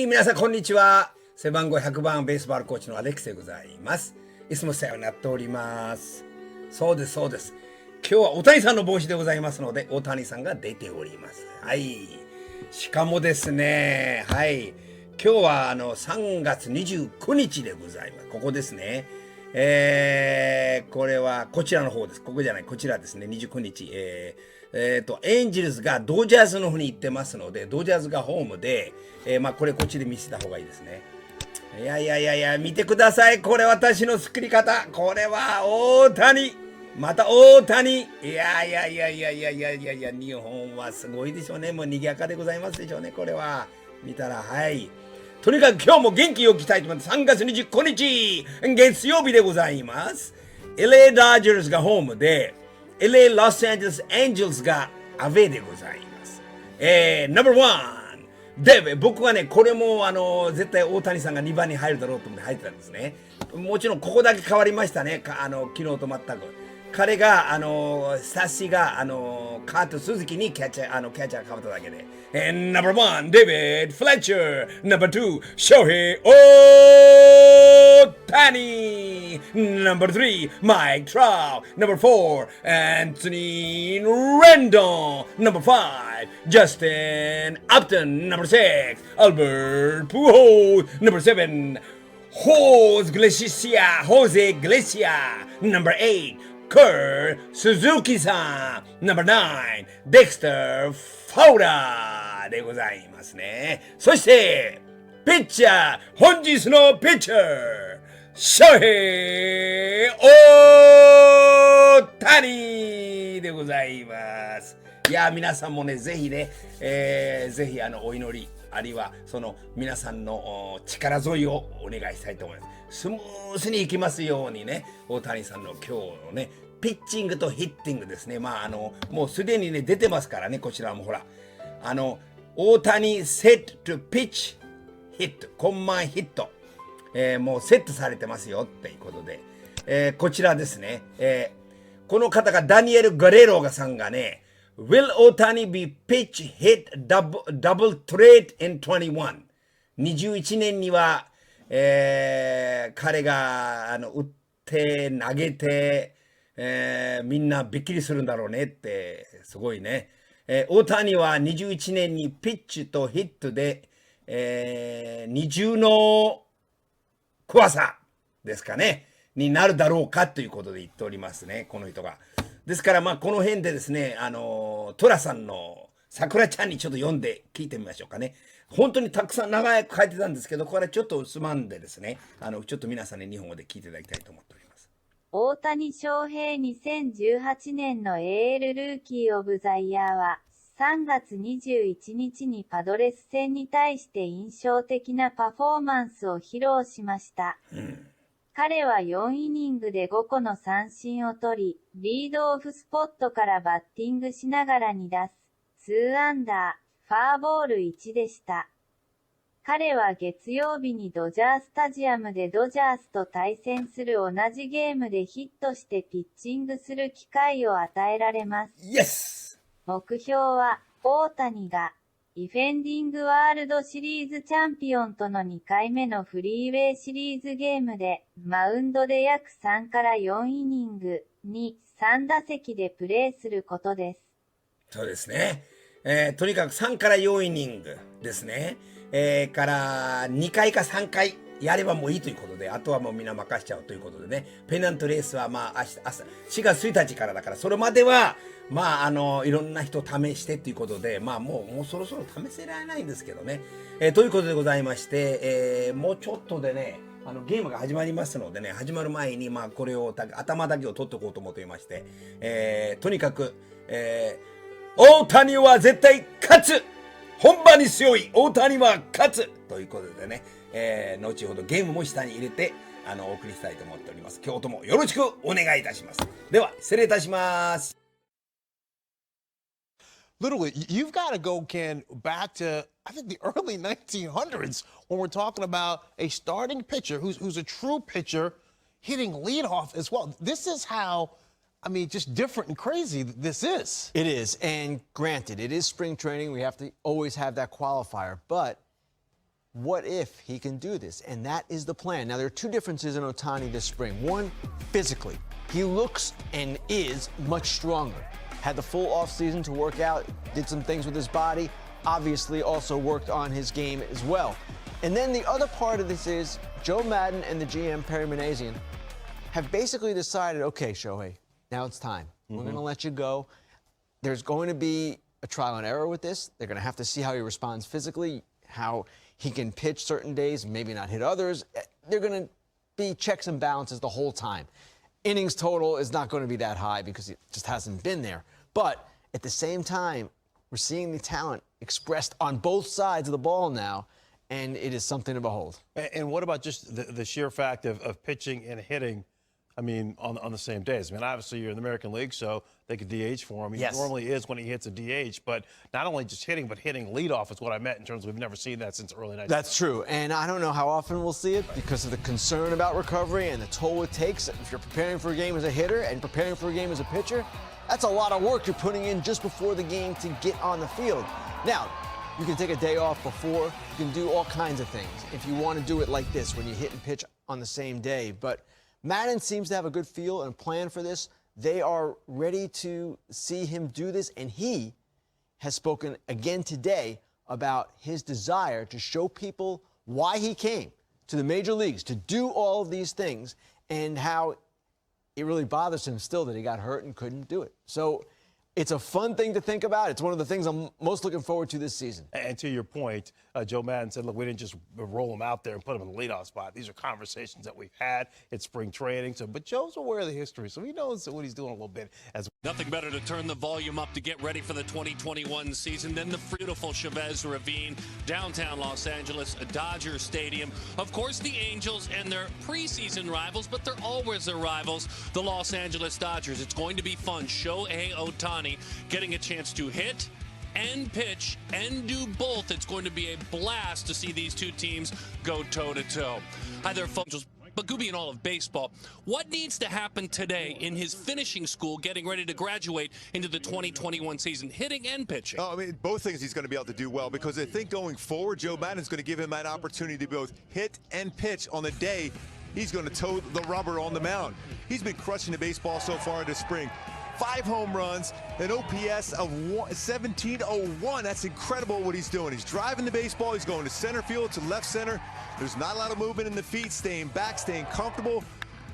皆さんこんにちは。背番号100番ベースボールコーチのアレックスでございます。いつも世話になっております。そうです。今日は大谷さんの帽子でございますので、大谷さんが出ております。はい。しかもですね、はい。今日は3月29日でございます。ここですね。これはこちらの方です。ここじゃない、こちらですね。29日。エンジェルスがドジャースの方に行ってますので、ドジャースがホームで、これこっちで見せた方がいいですね。いや、見てください。これ私の作り方。これは大谷。また大谷。いや、日本はすごいでしょうね。もう賑やかでございますでしょうね。これは。見たら、はい。とにかく今日も元気をきたいと思います。3月29日、月曜日でございます。LA ダージャースがホームで、LA ロサンゼルスエンジェルスがアウェーでございます。No.1 で、僕はね、これも絶対大谷さんが2番に入るだろうと思って入ってたんですね。もちろんここだけ変わりましたね。昨日と全く。彼が、スタッシが、カート・スズキにキャッチャー変わっただけで。No.1 デビッド・フレッチャー。No.2 Shohei Ohtani. No.3 Mike Trout. No.4 Anthony Rendon. No.5 Justin Upton. No.6 Albert Pujols. No.7 Jose Iglesias. No.8 Kurt Suzuki-san. No.9 Dexter Fowler でございますね。そしてピッチャー、本日のピッチャー、Shohei Ohtani でございます。いや、皆さんもね、ぜひね、ぜひお祈り、あるいはその皆さんの力添えをお願いしたいと思います。スムースにいきますようにね、大谷さんの今日のね、ピッチングとヒッティングですね。もうすでにね、出てますからね、こちらもほら。大谷セットピッチヒット、コンマンヒット、もうセットされてますよっていうことで、こちらですね。この方がダニエル・ガレロガさんがね、Will Otani be pitch hit double threat in 21? 21年には、彼が打って投げて、みんなびっくりするんだろうねってすごいね。大谷は21年にピッチとヒットで、二重の怖さですかねになるだろうかということで言っておりますね、この人が。ですからこの辺でですね、トラさんのさくらちゃんにちょっと読んで聞いてみましょうかね。本当にたくさん長く書いてたんですけど、これちょっとつまんでですね、ちょっと皆さんに日本語で聞いていただきたいと思っております。大谷翔平2018年の AL ルーキーオブザイヤーは、3月21日にパドレス戦に対して印象的なパフォーマンスを披露しました。彼は4イニングで5個の三振を取り、リードオフスポットからバッティングしながら2打数2アンダー、ファーボール1でした。彼は月曜日にドジャースタジアムでドジャースと対戦する同じゲームでヒットしてピッチングする機会を与えられます。Yes! 目標は、大谷が、ディフェンディングワールドシリーズチャンピオンとの2回目のフリーウェイシリーズゲームで、マウンドで約3から4イニングに3打席でプレーすることです。そうですね。とにかく3から4イニングですね。から2回か3回やればもういいということで、あとはもうみんな任しちゃうということでね。ペナントレースは明日4月1日からだから、それまではいろんな人を試してということで、もうそろそろ試せられないんですけどね。ということでございまして、もうちょっとでね、ゲームが始まりますのでね、始まる前にこれを頭だけを取っておこうと思っていまして、とにかく、大谷は絶対勝つ、本番に強い大谷は勝つということでね、後ほどゲームも下に入れてお送りしたいと思っております。今日ともよろしくお願いいたします。では失礼いたします。Literally, you've got to go, Ken, back to, I think, the early 1900s when we're talking about a starting pitcher who's a true pitcher hitting leadoff as well. This is how, just different and crazy this is. It is. And granted, it is spring training. We have to always have that qualifier. But what if he can do this? And that is the plan. Now, there are two differences in Ohtani this spring. One, physically. He looks and is much stronger. Had the full offseason to work out, did some things with his body, obviously also worked on his game as well. And then the other part of this is Joe Madden and the GM, Perry Manassian, have basically decided, okay, Shohei, now it's time. We're going to let you go. There's going to be a trial and error with this. They're going to have to see how he responds physically, how he can pitch certain days, maybe not hit others. They're going to be checks and balances the whole time. Innings total is not going to be that high because it just hasn't been there. But at the same time, we're seeing the talent expressed on both sides of the ball now, and it is something to behold. And what about just the sheer fact of pitching and hitting, I mean, on the same days? I mean, obviously you're in the American League, so they could DH for him. He normally is when he hits a DH, but not only just hitting, but hitting leadoff is what I meant in terms of we've never seen that since early 90s. That's true, and I don't know how often we'll see it because of the concern about recovery and the toll it takes. If you're preparing for a game as a hitter and preparing for a game as a pitcher, that's a lot of work you're putting in just before the game to get on the field. Now, you can take a day off before. You can do all kinds of things if you want to do it like this when you hit and pitch on the same day. But Madden seems to have a good feel and plan for this. They are ready to see him do this, and he has spoken again today about his desire to show people why he came to the major leagues to do all of these things and how it really bothers him still that he got hurt and couldn't do it. So it's a fun thing to think about. It's one of the things I'm most looking forward to this season. And to your point, Joe Madden said, look, we didn't just roll him out there and put him in the leadoff spot. These are conversations that we've had at spring training. So, but Joe's aware of the history, so he knows what he's doing a little bit. Nothing better to turn the volume up to get ready for the 2021 season than the beautiful Chavez Ravine, downtown Los Angeles, Dodger Stadium. Of course, the Angels and their preseason rivals, but they're always their rivals, the Los Angeles Dodgers. It's going to be fun. Shohei Ohtani getting a chance to hit and pitch and do both. It's going to be a blast to see these two teams go toe-to-toe. Hi there, folks. But Gooby and all of baseball, what needs to happen today in his finishing school, getting ready to graduate into the 2021 season, hitting and pitching? Oh, I mean, both things he's going to be able to do well because I think going forward, Joe Madden's going to give him that opportunity to both hit and pitch on the day he's going to toe the rubber on the mound. He's been crushing the baseball so far this spring. 5 home runs, an OPS of 1701. That's incredible what he's doing. He's driving the baseball. He's going to center field, to left center. There's not a lot of movement in the feet, staying back, staying comfortable.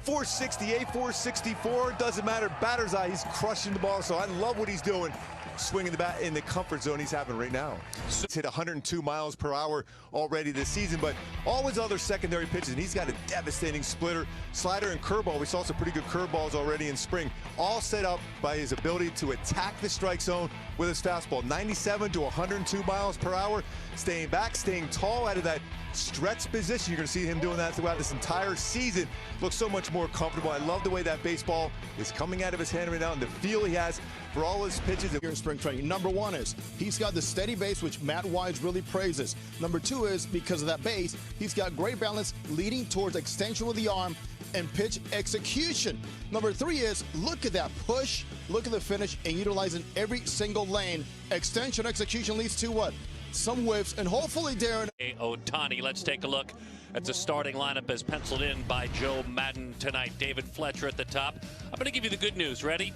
468, 464, doesn't matter. Batter's eye, he's crushing the ball. So I love what he's doing. Swinging the bat in the comfort zone he's having right now. He's hit 102 miles per hour already this season, but all his other secondary pitches, and he's got a devastating splitter, slider, and curveball. We saw some pretty good curveballs already in spring, all set up by his ability to attack the strike zone with his fastball. 97 to 102 miles per hour, staying back, staying tall out of that stretch position. You're going to see him doing that throughout this entire season. Looks so much more comfortable. I love the way that baseball is coming out of his hand right now and the feel he has for all his pitches. Here in spring training, number one is he's got the steady base, which Matt Wise really praises. Number two is because of that base, he's got great balance leading towards extension with the arm and pitch execution. Number three is look at that push, look at the finish, and utilizing every single lane. Extension execution leads to what? Some whiffs, and hopefully, Darren. Ohtani, let's take a look at the starting lineup as penciled in by Joe Madden tonight. David Fletcher at the top. I'm going to give you the good news. Ready?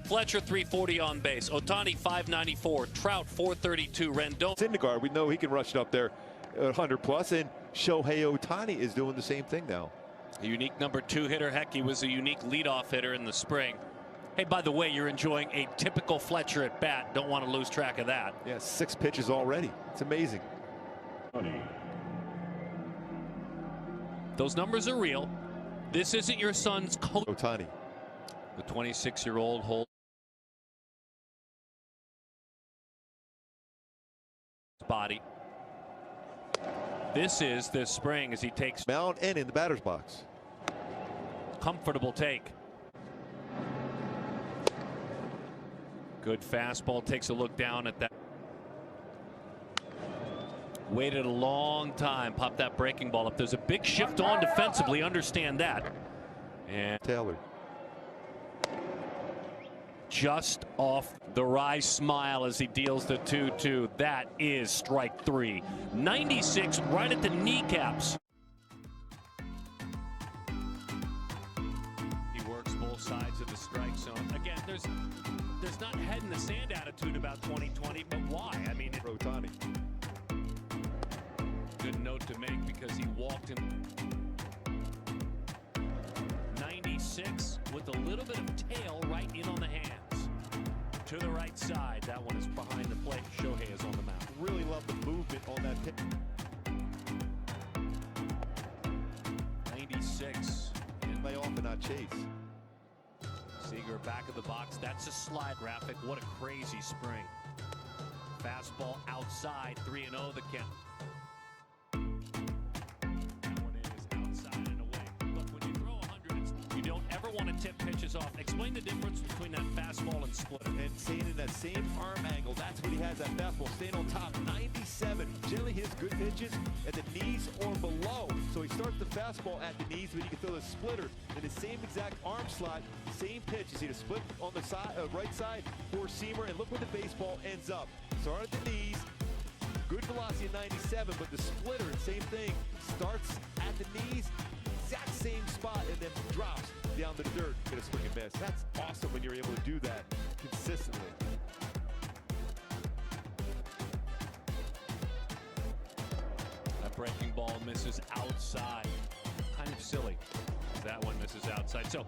Fletcher 340 on base. Ohtani 594. Trout 432. Rendon. Syndergaard, we know he can rush it up there 100 plus, and Shohei Ohtani is doing the same thing now. A unique number 2 hitter. Heck, he was a unique leadoff hitter in the spring. Hey, by the way, you're enjoying a typical Fletcher at bat. Don't want to lose track of that. Yeah, 6 pitches already. It's amazing. Those numbers are real. This isn't your son's coach. Ohtani. The 26-year-old holds body. This is this spring as he takes mound and in the batter's box. Comfortable take. Good fastball, takes a look down at that. Waited a long time, popped that breaking ball up. There's a big shift on defensively, understand that. And Taylor. just off the wry smile as he deals the 2-2. That is strike 3. 96 right at the kneecaps. He works both sides of the strike zone. Again, there's not head in the sand attitude about 2020, but why? I mean, Ohtani. Good note to make because he walked him. 96 with a little bit of tail right in on the hands. To the right side, that one is behind the plate. Shohei is on the mound. Really love the movement on that pitch. 96. And lay off and not chase. Seager back of the box. That's a slide graphic. What a crazy spring. Fastball outside, 3-0 the count. That one is outside and away. Look, when you throw 100, you don't ever want to tip pitches off. Explain the difference between that fastball and splitter. And staying in that same arm angle, that's when he has that fastball staying on top. 97. Generally his good pitches at the knees or below. So he starts the fastball at the knees, but he can throw the splitter in the same exact arm slot, same pitch. You see the split on the side, right side, four-seamer, and look where the baseball ends up. Start at the knees, good velocity at 97, but the splitter, same thing, starts at the knees, exact same spot, and then drops down to the dirt. Get a swing and miss. That's awesome when you're able to do that consistently. That breaking ball misses outside. Kind of silly. That one misses outside. So,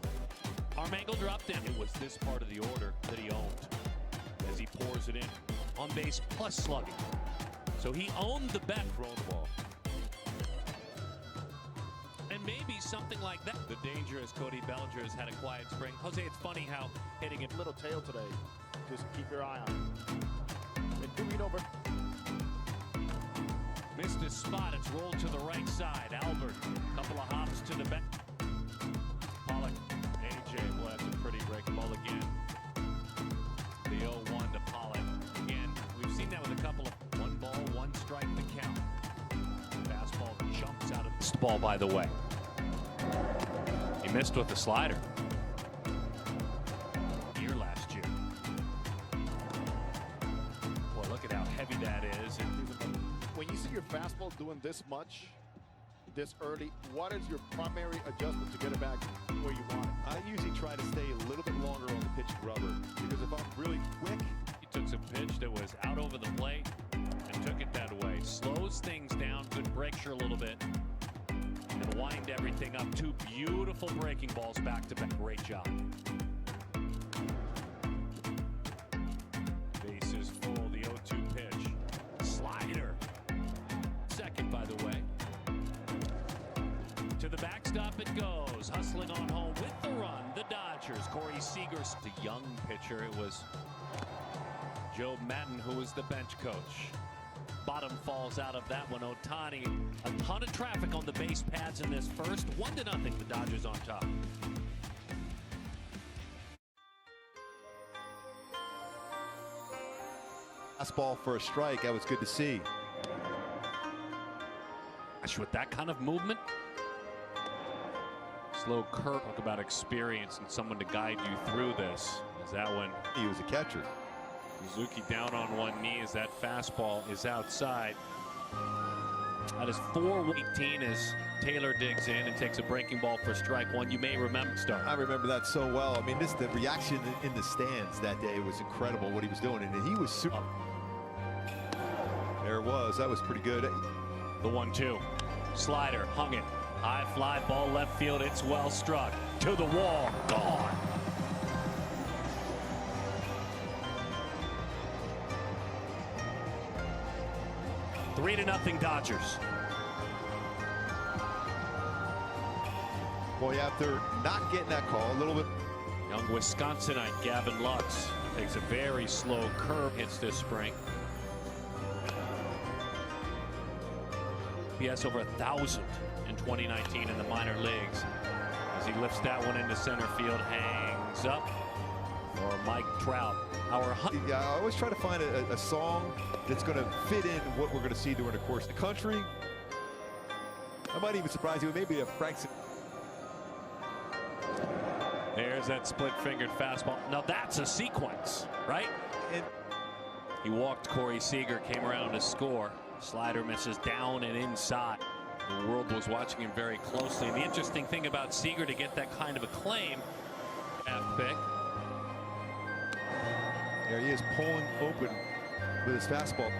Armangle dropped in. It was this part of the order that he owned as he pours it in. On base plus slugging. So he owned the bet. Thrown the ball. And maybe something like that. The danger is Cody Bellinger has had a quiet spring. Jose, it's funny how hitting it. Little tail today. Just keep your eye on it. And do it over. Missed his spot. It's rolled to the right side. Albert, couple of hops to the back. Pollock, AJ, well, that's a pretty breaking ball again. The 0-1 to Pollock. Again, we've seen that with a couple of 1 ball, 1 strike to count. Fastball jumps out of this ball, by the way. He missed with the slider. Here last year. Boy, look at how heavy that is. When you see your fastball doing this much, this early, what is your primary adjustment to get it back where you want it? I usually try to stay a little bit longer on the pitch rubber because if I'm really quick, He took some pitch that was out over the plate and took it that way. Slows things down, could break her a little bit, and wind everything up. 2 beautiful breaking balls back to back. Great job. Base is full. The 0-2 pitch. Slider. Second, by the way. To the backstop it goes. Hustling on home with the run. The Dodgers. Corey Seager, the young pitcher. It was Joe Madden, who was the bench coach. Bottom falls out of that one. Ohtani, a ton of traffic on the base pads in this first. 1-0, the Dodgers on top. fastball for a strike. That was good to see. Gosh, with that kind of movement. Slow curve. Talk about experience and someone to guide you through this. As that one. He was a catcher. Suzuki down on one knee as that fastball is outside. That is 4-18 as Taylor digs in and takes a breaking ball for strike one. You may remember, Star. I remember that so well. I mean, the reaction in the stands that day was incredible, what he was doing. And he was super. There it was. That was pretty good. The 1-2. Slider, hung it. High fly ball left field. It's well struck. To the wall. Gone. Three to nothing Dodgers. Boy, after not getting that call, a little bit. Young Wisconsinite Gavin Lux takes a very slow curve, hits this spring. He has over 1,000 in 2019 in the minor leagues. As he lifts that one into center field, hangs up for Mike Trout. Yeah, I always try to find a song that's going to fit in what we're going to see during the course of the country. I might even surprise you with maybe a Frank. There's that split-fingered fastball. Now that's a sequence, right? He walked Corey Seager, came around to score. Slider misses down and inside. The world was watching him very closely. And the interesting thing about Seager to get that kind of a claim, half pick. There he is pulling open with his fastball.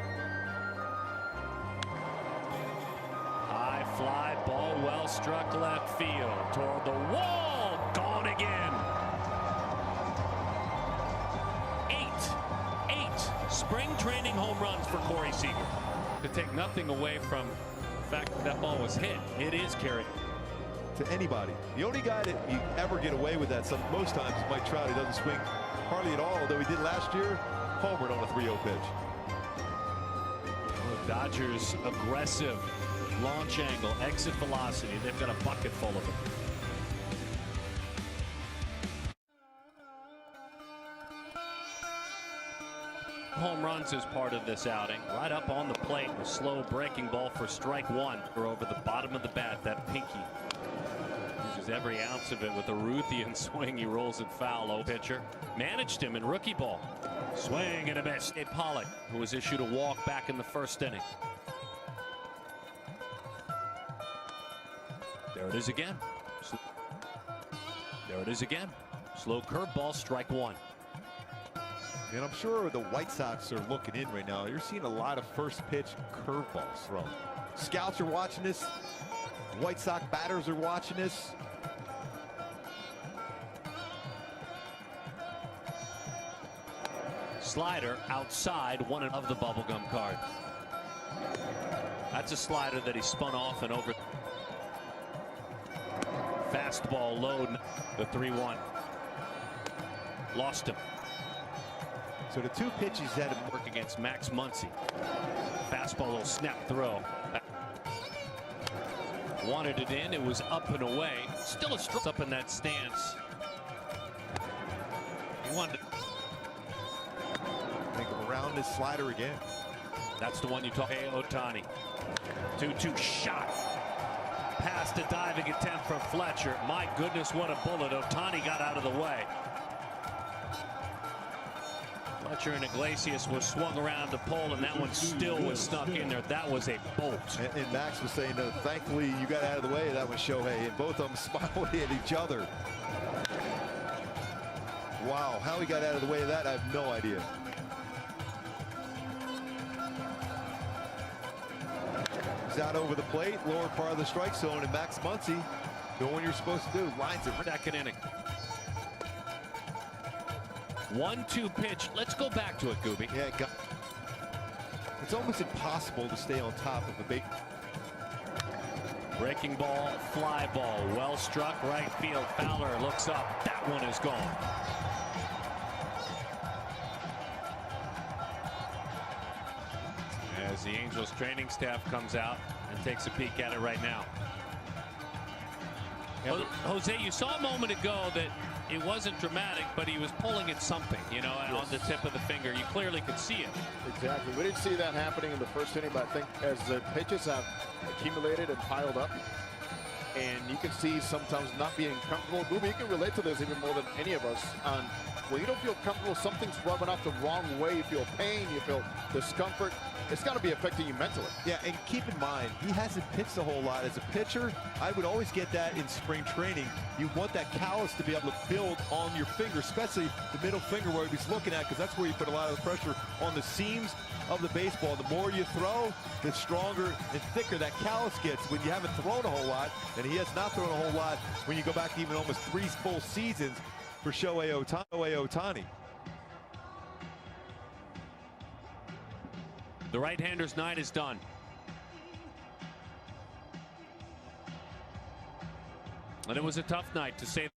High fly ball, well struck left field toward the wall. Gone again. Eight spring training home runs for Corey Seager. To take nothing away from the fact that ball was hit, it is carried To anybody. The only guy that you ever get away with that most times is Mike Trout. He doesn't swing hardly at all, although he did last year. Homered on a 3-0 pitch. The Dodgers aggressive launch angle, exit velocity. They've got a bucket full of it. Home runs as part of this outing. Right up on the plate, a slow breaking ball for strike one. Or over the bottom of the bat, that pinky. Uses every ounce of it with a Ruthian swing. He rolls it foul. Low pitcher managed him in rookie ball. Swing and a miss. Pollock, who was issued a walk back in the first inning. There it is again. There it is again. Slow curveball, strike one. And I'm sure the White Sox are looking in right now. You're seeing a lot of first pitch curveballs thrown. Scouts are watching this. White Sox batters are watching this. Slider outside one of the bubblegum card. That's a slider that he spun off and over. Fastball low, the 3-1. Lost him. So the two pitches that have Work against Max Muncy. Fastball, little snap throw. Wanted it in, it was up and away. Still a strike up in that stance. He wanted to make him around his slider again. That's the one you talk. Hey, Ohtani. 2-2 shot. Past a diving attempt from Fletcher. My goodness, what a bullet. Ohtani got out of the way. Fletcher and Iglesias was swung around the pole, and that one still was stuck in there. That was a bolt. And Max was saying, thankfully you got out of the way of that one, Shohei. And both of them smiling at each other. Wow, how he got out of the way of that, I have no idea. He's out over the plate, lower part of the strike zone, and Max Muncy doing what you're supposed to do. Lines it. Second inning. 1-2 pitch. Let's go back to it, Gooby. Yeah, it's almost impossible to stay on top of a big. Breaking ball, fly ball, well struck, right field. Fowler looks up. That one is gone. As the Angels training staff comes out and takes a peek at it right now. Jose, you saw a moment ago that it wasn't dramatic, but he was pulling at something, you know, on the tip of the finger. You clearly could see it. Exactly. We didn't see that happening in the first inning, but I think as the pitches have accumulated and piled up, and you can see sometimes not being comfortable. Booby, you can relate to this even more than any of us. On when you don't feel comfortable, something's rubbing off the wrong way. You feel pain, you feel discomfort. It's got to be affecting you mentally. Yeah, and keep in mind, he hasn't pitched a whole lot. As a pitcher, I would always get that in spring training. You want that callus to be able to build on your finger, especially the middle finger where he's looking at, because that's where you put a lot of the pressure on the seams of the baseball. The more you throw, the stronger and thicker that callus gets when you haven't thrown a whole lot, and he has not thrown a whole lot when you go back to even almost 3 full seasons for Shohei Ohtani. The right-hander's night is done. And it was a tough night, to say